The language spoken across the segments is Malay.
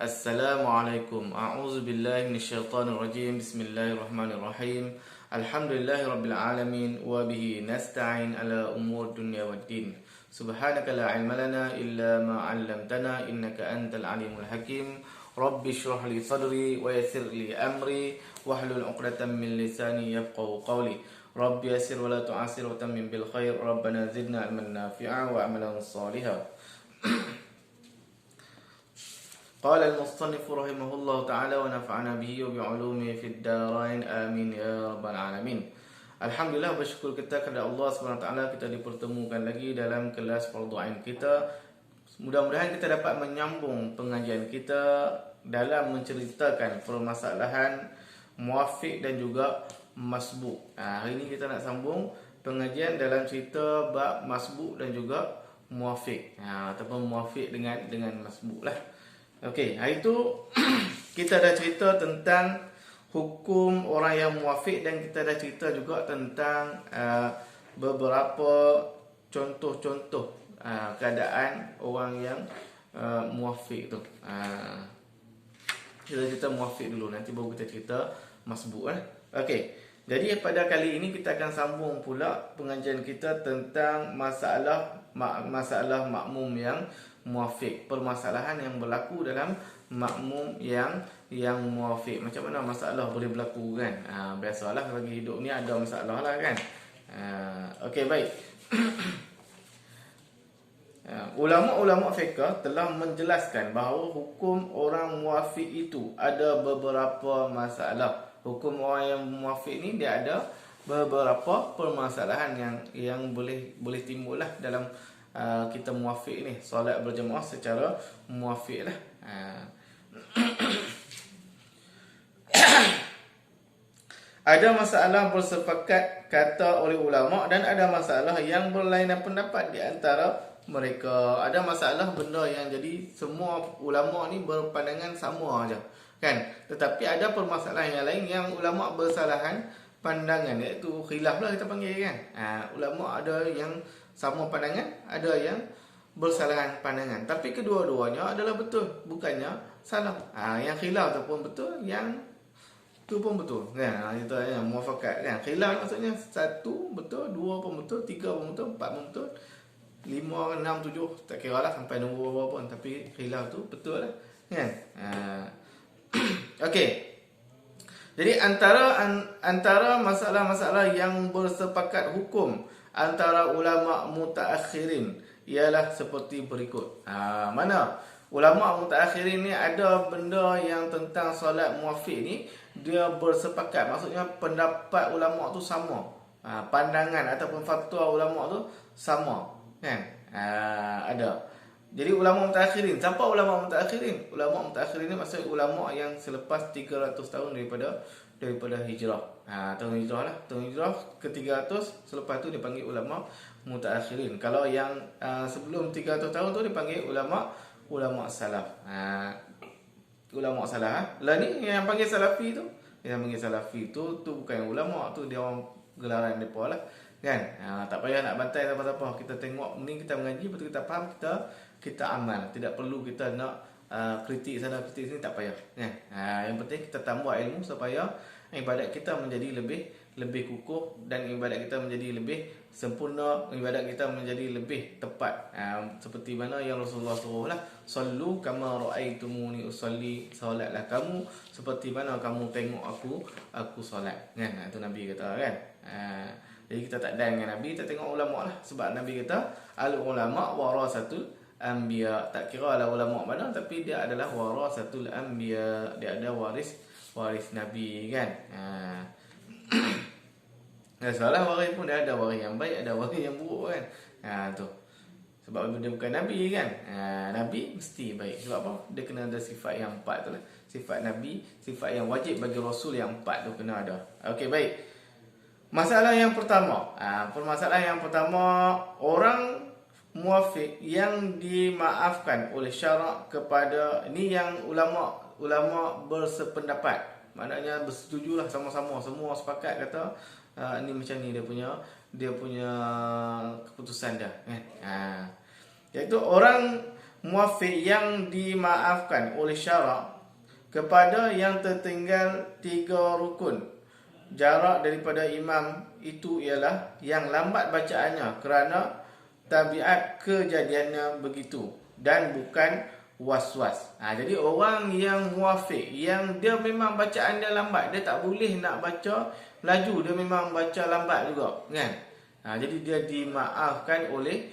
Assalamualaikum. A'udzubillahi minasyaitonirrajim. Bismillahirrahmanirrahim. Alhamdulillahirabbil alamin wa bihi nasta'in ala umur dunya waddin. Subhanaka la ilma lana illa ma 'allamtana innaka antal alimul hakim. Rabbi shrah li sadri wa yassir li amri wahlul 'uqdatam min lisani yafqahu qawli. Rabbi yassir wa la tu'assir wa tammim bil khair. Rabbana zidna ilman nafi'a wa amalan shalihan. قال المصنف رحمه الله تعالى ونفعنا به وبعلومه في الدارين آمين يا رب العالمين. Alhamdulillah, bersyukur kita kepada Allah SWT kita dipertemukan lagi dalam kelas Fardhu Ain kita. Mudah-mudahan kita dapat menyambung pengajian kita dalam menceritakan permasalahan muwafiq dan juga masbuk. Hari ini kita nak sambung pengajian dalam cerita bab masbuk dan juga muwafiq, ataupun muwafiq dengan masbuk lah. Okey, hari itu kita dah cerita tentang hukum orang yang muwafiq dan kita dah cerita juga tentang beberapa contoh-contoh keadaan orang yang muwafiq tu. Kita cerita muwafiq dulu, nanti baru kita cerita masbuk. Okey, jadi pada kali ini kita akan sambung pula pengajian kita tentang masalah makmum yang muwafiq, permasalahan yang berlaku dalam makmum yang muwafiq. Macam mana masalah boleh berlaku kan? Biasalah bagi hidup ni ada masalah lah kan. Okey, baik. Ulama-ulama fiqh telah menjelaskan bahawa hukum orang muwafiq itu ada beberapa masalah. Hukum orang yang muwafiq ni dia ada beberapa permasalahan yang boleh timbul lah dalam kita muwafiq ni, solat berjemaah secara muwafiq lah. Ada masalah bersepakat kata oleh ulama dan ada masalah yang berlainan pendapat di antara mereka. Ada masalah benda yang jadi semua ulama ni berpandangan sama aja kan, tetapi ada permasalahan yang lain yang ulama bersalahan pandangan, iaitu khilaf lah kita panggil kan. Ulama ada yang sama pandangan, ada yang bersalahan pandangan, tapi kedua-duanya adalah betul, bukannya salah. Yang khilaf tu pun betul, yang tu pun betul kan. Itu yang muafakat kan. Khilaf maksudnya satu betul, dua pun betul, tiga pun betul, empat pun betul, lima, enam, tujuh, tak kira lah sampai nombor berapa pun, tapi khilaf tu betul lah kan. Okey, jadi antara masalah-masalah yang bersepakat hukum antara ulama mutaakhirin ialah seperti berikut. Mana ulama mutaakhirin ni ada benda yang tentang solat muwafiq ni dia bersepakat, maksudnya pendapat ulama tu sama, pandangan ataupun fatwa ulama tu sama kan. Ada. Jadi ulama mutaakhirin, siapa ulama mutaakhirin? Ulama mutaakhirin ni maksud ulama yang selepas 300 tahun daripada hijrah. Tahun hijrah lah. Tahun hijrah ke-300, selepas tu dipanggil ulama mutaakhirin. Kalau yang sebelum 300 tahun tu dipanggil ulama salaf. Ulama salaf. Lah ni yang panggil salafi tu, tu bukan ulama, tu dia orang gelaran depa lah kan. Tak payah nak bantai siapa-siapa. Kita tengok ni, kita mengaji, betul kita faham, kita amal. Tidak perlu kita nak kritik sana kritik sini, tak payah kan. Yang penting kita tambah ilmu supaya ibadat kita menjadi lebih kukuh dan ibadat kita menjadi lebih sempurna, ibadat kita menjadi lebih tepat. Seperti mana yang Rasulullah suruh lah, sallu kama raaitumuni usalli, solatlah kamu seperti mana kamu tengok aku solat kan. Itu Nabi kata kan. Jadi kita tak dan dengan Nabi, kita tengok ulama lah. Sebab Nabi kata al ulama warasatul anbiya. Tak kira lah ulama mana, tapi dia adalah warasatul anbiya. Dia ada waris Nabi kan. Salah waris pun dia ada waris yang baik, ada waris yang buruk kan. Tu. Sebab dia bukan Nabi kan. Nabi mesti baik. Sebab apa? Dia kena ada sifat yang 4 tu lah. Sifat Nabi, sifat yang wajib bagi Rasul yang 4 tu kena ada. Okey, baik. Masalah yang pertama, permasalahan yang pertama, orang muwafiq yang dimaafkan oleh syarak kepada ni, yang ulama bersependapat, maknanya bersetujulah sama-sama, semua sepakat kata ni macam ni dia punya keputusan dia kan. Iaitu orang muafiq yang dimaafkan oleh syarak kepada yang tertinggal 3 rukun. Jarak daripada imam itu ialah yang lambat bacaannya kerana tabiat kejadiannya begitu dan bukan was-was. Jadi orang yang muafiq, yang dia memang bacaan dia lambat, dia tak boleh nak baca laju, dia memang baca lambat juga, kan? Jadi dia dimaafkan oleh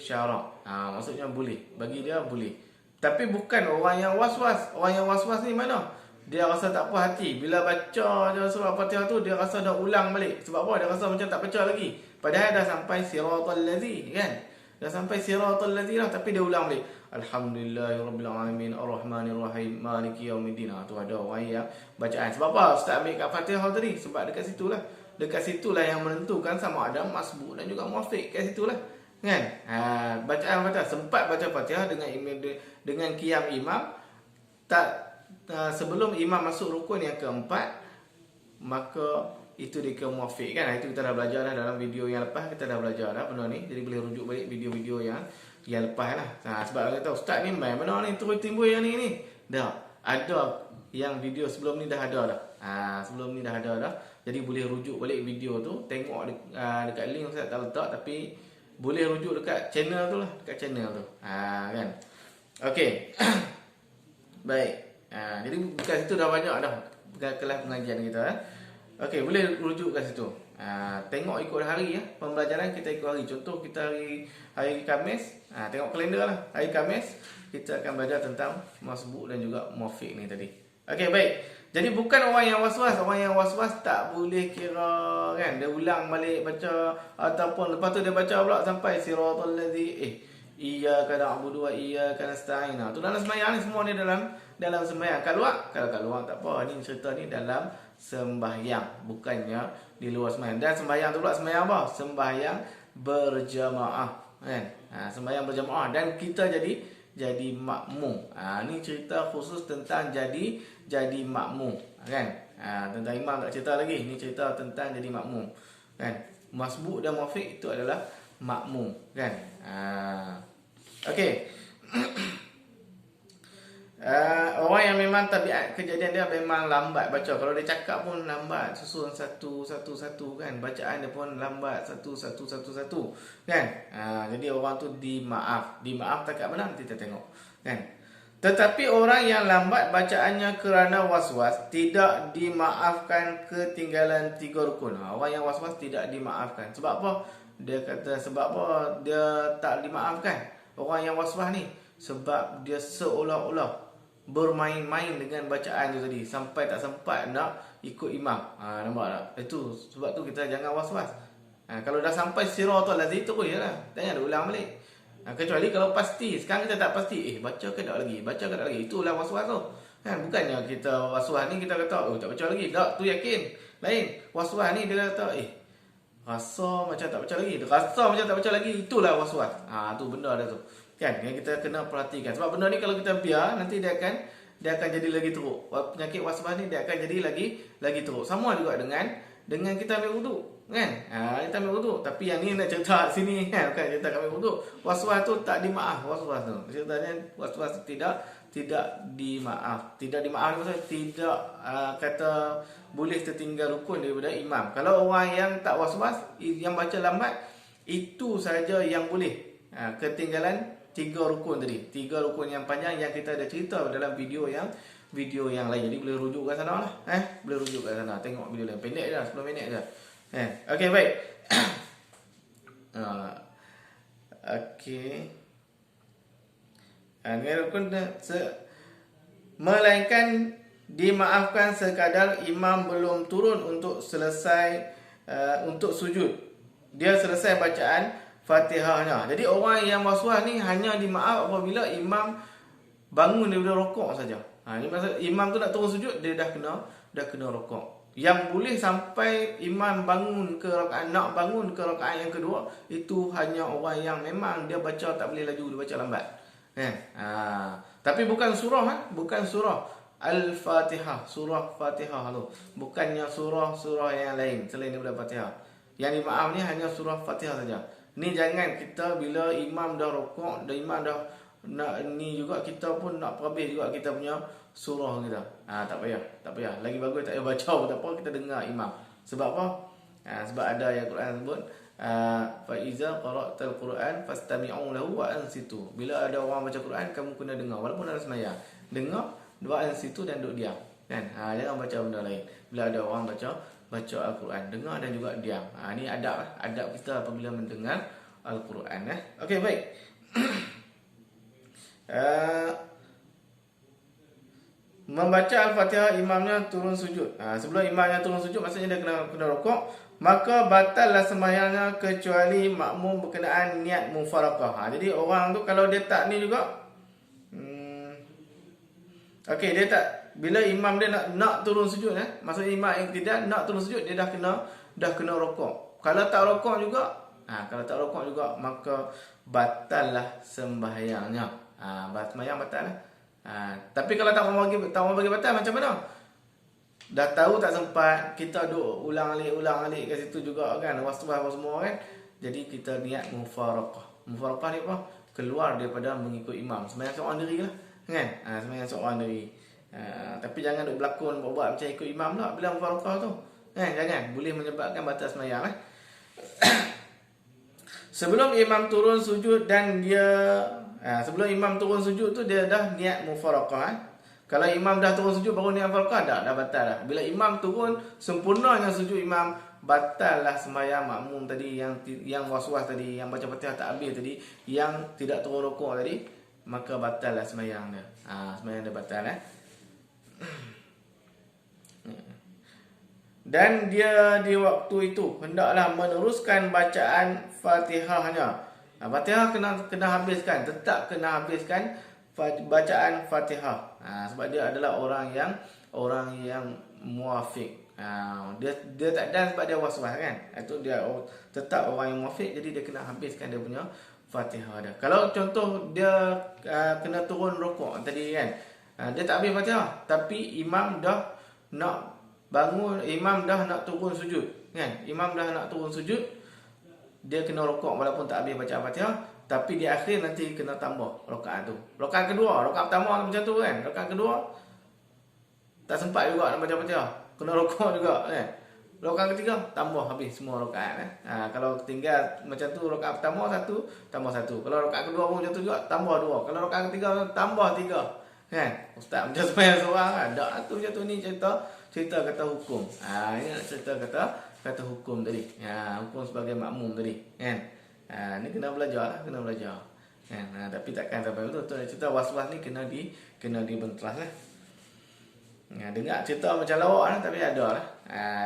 syarak. Maksudnya boleh, bagi dia boleh. Tapi bukan orang yang was-was. Orang yang was-was ni mana? Dia rasa tak puas hati. Bila baca surah Fatihah tu, dia rasa dah ulang balik. Sebab apa? Dia rasa macam tak baca lagi. Padahal dah sampai siratal ladzi, kan? Dah sampai siratal ladzi lah, tapi dia ulang balik. Alhamdulillahirabbil alamin arrahmanirrahim maliki yaumiddin. Tu ada orang yang bacaan. Sebab apa Ustaz ambil kat Fatihah tadi? Sebab dekat situlah. Dekat situlah yang menentukan sama ada masbuk dan juga muafiq. Kat situlah. Kan? Bacaan Fatihah, sempat baca Fatihah dengan qiyam imam, sebelum imam masuk rukun yang keempat, maka itu dia muafiq, kan? Itu kita dah belajar dah dalam video yang lepas, kita dah belajar dah benda ni. Jadi boleh rujuk balik video-video yang lepas lah. Sebab kita tahu Ustaz ni main mana ni terus timbul yang ni. Dah ada yang video sebelum ni dah ada dah. Sebelum ni dah ada dah. Jadi boleh rujuk balik video tu, tengok dekat link Ustaz tak letak, tapi boleh rujuk dekat channel tu lah, dekat channel tu. Kan? Okey. Baik. Jadi dekat situ dah banyak dah kelas pengajian kita. Okey, boleh rujuk kat situ. Tengok ikut hari pembelajaran kita ikut hari. Contoh kita hari Khamis, tengok kalender lah. Hari Khamis kita akan belajar tentang masbuk dan juga muafiq ni tadi. Okey, baik. Jadi bukan orang yang was-was. Orang yang was-was tak boleh kira, kan? Dia ulang balik baca, ataupun lepas tu dia baca pula sampai siratal ladzi iyyaka na'budu wa iyyaka nasta'in. Tu dalam sembahyang ni, semua ni dalam sembahyang. Kalau keluar tak apa. Ni cerita ni dalam sembahyang, bukannya di luar sembahyang. Dan sembahyang tu pula sembahyang apa? Sembahyang berjamaah, kan? Sembahyang berjamaah dan kita jadi makmum. Ni cerita khusus tentang jadi makmum, kan? Tentang imam tak cerita lagi. Ni cerita tentang jadi makmum, kan? Masbuk dan muafiq itu adalah makmum, kan? Okey. Orang yang memang tabiat kejadian dia memang lambat baca. Kalau dia cakap pun lambat, susun satu, kan? Bacaan dia pun lambat, satu, kan? Jadi orang tu dimaaf. Dimaaf tak kat mana? Nanti kita tengok, kan? Tetapi orang yang lambat bacaannya kerana was-was tidak dimaafkan ketinggalan 3 rukun. Orang yang was-was tidak dimaafkan. Sebab apa? Dia kata sebab apa dia tak dimaafkan? Orang yang was-was ni sebab dia seolah-olah bermain-main dengan bacaan tu tadi sampai tak sempat nak ikut imam. Nampak tak? Itu sebab tu kita jangan was-was. Kalau dah sampai siratal ladzi tu jelah, jangan ulang balik. Kecuali kalau pasti. Sekarang kita tak pasti. Baca ke tak lagi? Baca ke tak lagi? Itulah was-was tu. Kan? Bukannya kita was-was ni kita kata tak baca lagi. Tak, tu yakin. Lain. Was-was ni dia kata rasa macam tak baca lagi. Rasa macam tak baca lagi. Itulah was-was. Tu benda ada tu. Kan? Yang kita kena perhatikan. Sebab benda ni kalau kita biar, nanti dia akan jadi lagi teruk. Penyakit was-was ni dia akan jadi lagi teruk. Sama juga dengan kita ambil wuduk, kan? Kita ambil wuduk. Tapi yang ni nak cerita sini, kan? Bukan cerita ambil wuduk. Was-was tu tak dimaaf. Was-was tu ceritanya was-was tidak dimaaf. Tidak dimaaf maksudnya tidak kata boleh tertinggal rukun daripada imam. Kalau orang yang tak was-was, yang baca lambat, itu saja yang boleh ketinggalan 3 rukun tadi. 3 rukun yang panjang yang kita ada cerita dalam video yang lain. Jadi boleh rujuk kat sana lah. Boleh rujuk kat sana. Tengok video lain. Pendek je, 10 minit je. Okey, baik. Okey. Rukun melainkan dimaafkan sekadar imam belum turun untuk selesai untuk sujud. Dia selesai bacaan Fatihahnya. Jadi orang yang was-was ni hanya dimaaf apabila imam bangun daripada rokok saja. Ini maksud imam tu nak turun sujud, dia dah kena rokok. Yang boleh sampai imam bangun ke rakaat yang kedua, itu hanya orang yang memang dia baca tak boleh laju, dia baca lambat. Tapi bukan surah, bukan surah Al-Fatihah, surah Fatihah tu. Bukannya surah-surah yang lain selain daripada Fatihah. Yang dimaaf ni hanya surah Fatihah saja. Ni jangan kita bila imam dah rokok, imam dah nak ni juga kita pun nak perhabis juga kita punya surah kita. Tak payah. Lagi bagus tak payah baca pun tak apa, kita dengar imam. Sebab apa? Sebab ada ayat Quran sebut fa iza qara'tal Quran fastami'u lahu wa ansitu. Bila ada orang baca Quran, kamu kena dengar walaupun dalam sembahyang. Dengar, wa ansitu dan duduk diam. Kan? Jangan baca benda lain. Bila ada orang baca Al-Quran, dengar dan juga diam. Ni adab kita apabila mendengar Al-Quran. Okey, baik. Membaca Al-Fatihah, imamnya turun sujud. Sebelum imamnya turun sujud, maksudnya dia kena rukuk, maka batallah sembahyangnya kecuali makmum berkenaan niat mufaraqah. Jadi orang tu kalau dia tak ni juga, okey, dia tak, bila imam dia nak turun sujud, maksudnya imam yang tidak nak turun sujud, dia dah kena rukuk. Kalau tak rukuk juga, maka batallah sembahyangnya. Sembahyang batal lah. Tapi kalau tak mau bagi batal, macam mana? Dah tahu tak sempat, kita duk ulang alik kat situ juga kan, waswas semua kan. Jadi kita niat mufaraqah. Mufaraqah ni apa? Keluar daripada mengikut imam. Sembahyang seorang diri lah kan. Sembahyang seorang diri. Tapi jangan duk berlakon buat macam ikut imam lah bila mufaraqah tu. Jangan, boleh menyebabkan batal sembahyang Sebelum imam turun sujud dan dia sebelum imam turun sujud tu dia dah niat mufaraqah. Kalau imam dah turun sujud baru niat mufaraqah, dah batal dah. Bila imam turun sempurnanya sujud imam, batal lah sembahyang makmum tadi yang was-was tadi, yang baca Fatihah tak habis tadi, yang tidak turun rukuk tadi, maka batal lah sembahyang dia. Sembahyang dia batal Dan dia di waktu itu hendaklah meneruskan bacaan Fatihahnya. Fatihah kena habiskan, tetap kena habiskan bacaan Fatihah. Sebab dia adalah orang yang muafiq. Dia tak dan sebab dia was-was kan. Itu dia tetap orang yang muafiq, jadi dia kena habiskan dia punya Fatihah dia. Kalau contoh dia kena turun rukuk tadi kan. Dia tak habis Fatihah, tapi imam dah nak bangun, imam dah nak turun sujud kan. Imam dah nak turun sujud, dia kena rukuk walaupun tak habis baca Fatihah, tapi di akhir nanti kena tambah rakaat tu. Rakaat kedua, rakaat pertama macam tu kan. Rakaat kedua tak sempat juga nak baca Fatihah, kena rukuk juga kan. Rakaat ketiga tambah habis semua rakaat kalau tinggal macam tu, rakaat pertama satu tambah satu. Kalau rakaat kedua pun macam tu juga, tambah dua. Kalau rakaat ketiga tambah tiga kan. Ustaz macam sembahyang seorang kan. Tak tu macam tu, ni cerita kata hukum. Ini cerita kata hukum tadi. Hukum sebagai makmum tadi kan. Ni kena belajar kan. Tapi takkan sampai betul. Cerita was-was ni kena dibentras lah. Dengar cerita macam lawak lah, tapi ada lah.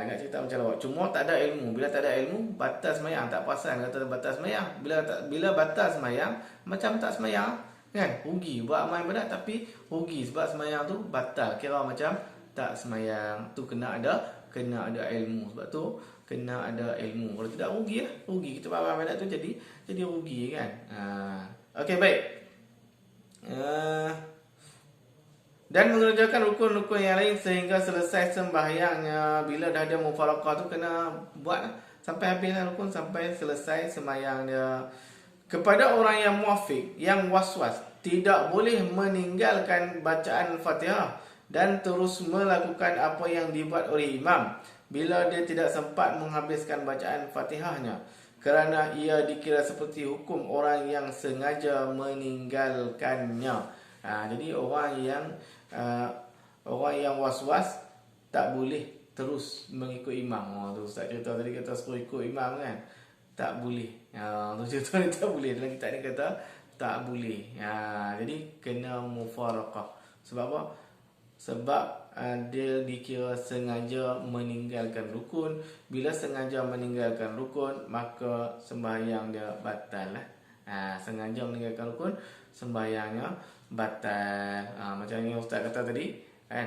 Dengar cerita macam lawak, cuma tak ada ilmu. Bila tak ada ilmu, batal sembahyang. Tak perasan kata batal sembahyang. Bila batal sembahyang, macam tak sembahyang kan. Rugi buat amal ibadat, tapi rugi sebab sembahyang tu batal, kira macam tak sembahyang. Tu kena ada ilmu. Sebab tu kena ada ilmu. Kalau tidak, rugi lah. Rugi kita buat amal ibadat tu jadi rugi kan. Okey, baik. Dan mengerjakan rukun-rukun yang lain sehingga selesai sembahyangnya. Bila dah ada mufaraqah tu kena buat sampai habis rukun, sampai selesai sembahyang dia. Kepada orang yang muafiq, yang was-was, tidak boleh meninggalkan bacaan Fatihah dan terus melakukan apa yang dibuat oleh imam bila dia tidak sempat menghabiskan bacaan Fatihahnya, kerana ia dikira seperti hukum orang yang sengaja meninggalkannya. Jadi orang yang was-was tak boleh terus mengikut imam. Tu Ustaz cerita tadi, kata suruh ikut imam kan, tak boleh. Tu cerita ni tak boleh. Dalam kitab ni kata tak boleh. Jadi kena mufaraqah. Sebab apa? Sebab dia dikira sengaja meninggalkan rukun. Bila sengaja meninggalkan rukun, maka sembahyang dia batal lah. Sengaja meninggalkan rukun, sembahyangnya batal. Macam yang Ustaz kata tadi kan.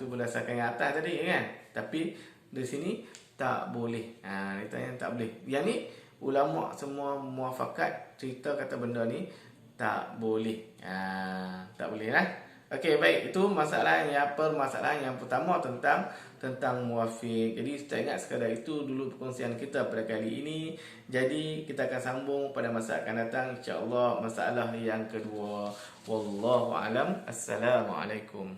Tu berdasarkan yang atas tadi kan. Tapi di sini tak boleh. Kita yang tak boleh. Yang ni ulama semua muafakat cerita kata benda ni tak boleh. Tak boleh lah. Okey, baik, itu permasalahan yang pertama tentang muafiq. Jadi saya ingat sekadar itu dulu perkongsian kita pada kali ini. Jadi kita akan sambung pada masa akan datang insya-Allah masalah yang kedua. Wallahu alam. Assalamualaikum.